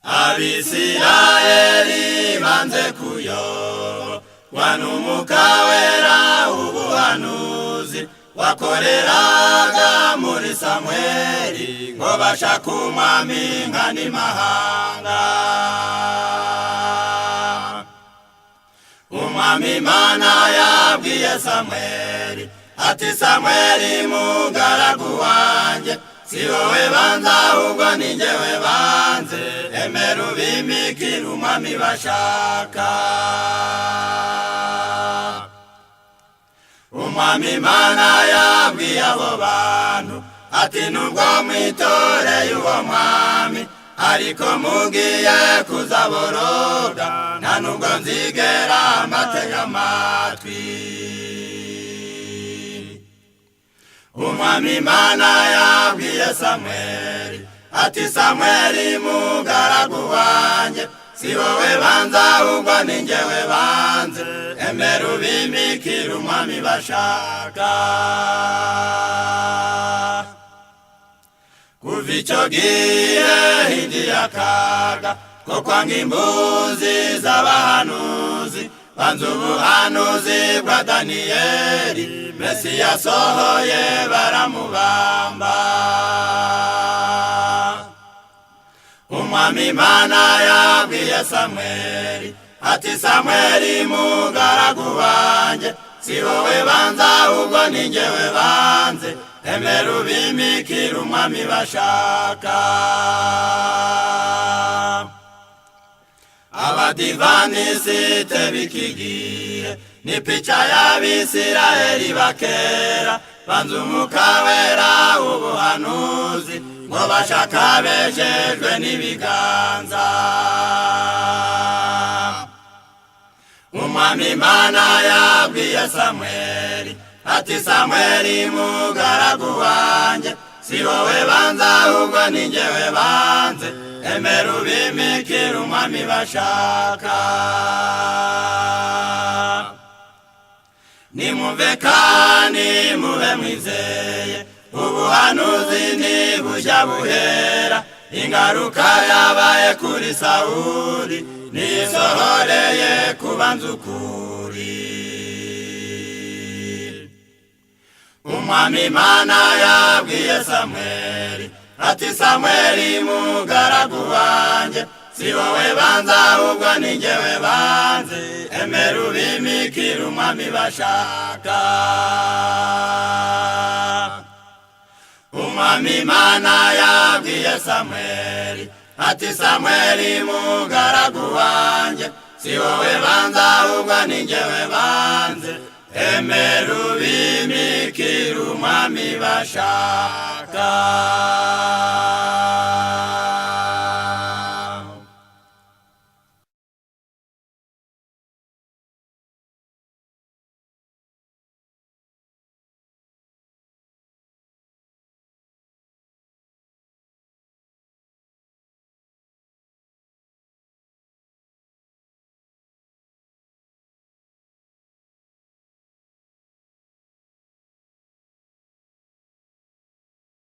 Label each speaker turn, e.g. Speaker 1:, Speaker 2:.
Speaker 1: Abisirayeli banze kuyoborwa n'Umwuka Wera ubuhanuzi wakoreraga muri Samweli ngo bashaka umwami nk'imahanga. Umwami Imana yabwiye Samweli ati Samweli mugaragu wanjye, si wowe banza ahubwo ni njyewe banze, emera ubimikire umwami bashaka. Umwami Imana yabwiye abo bantu ati nubwo mwitoreye uwo mwami, ariko mugiye kuzaboroga, nta nubwo nzigera mbatega amatwi. Umwami Imana yabwiye Samweli ati Samweli mugaragu wanjye, si wowe banza ahubwo ni njyewe banze, emera ubimikire umwami bashaka. Kuva icyo gihe hinjiye akaga ko kwanga imbuzi z'abahanuzi, banze ubuhanuzi bwa Daniyeli, Mesiya yasohoye baramubamba. Umwami Imana yabwiye Samweli ati Samweli mugaragu wanjye, si wowe banza ahubwo ni njyewe banze, emera ubimikire umwami bashaka. Abadivanisite b'iki gihe ni pica y'Abisirayeli bakera, banze Umwuka Wera ubuhanuzi ngo bashaka bejejwe n'ibiganza. Umwami Imana yabwiye Samweli ati Samweli mugaragu wanjye, si wowe banza ahubwo ni njyewe banze, emera ubimikire umwami bashaka. Nimumve kandi mube mwizeye, ubuhanuzi ntibujya buhera, ingaruka yabaye kuri Sawuli nisohoreye kubanza ukuri. Umwami Imana yabwiye Samweli ati Samweli mugaragu wanjye, si wowe banza ahubwo ni njyewe banze, emera ubimikire umwami bashaka. Umwami Imana yabwiye Samweli ati Samweli mugaragu wanjye, si wowe banza ahubwo ni njyewe banze, emera ubimikire umwami bashaka.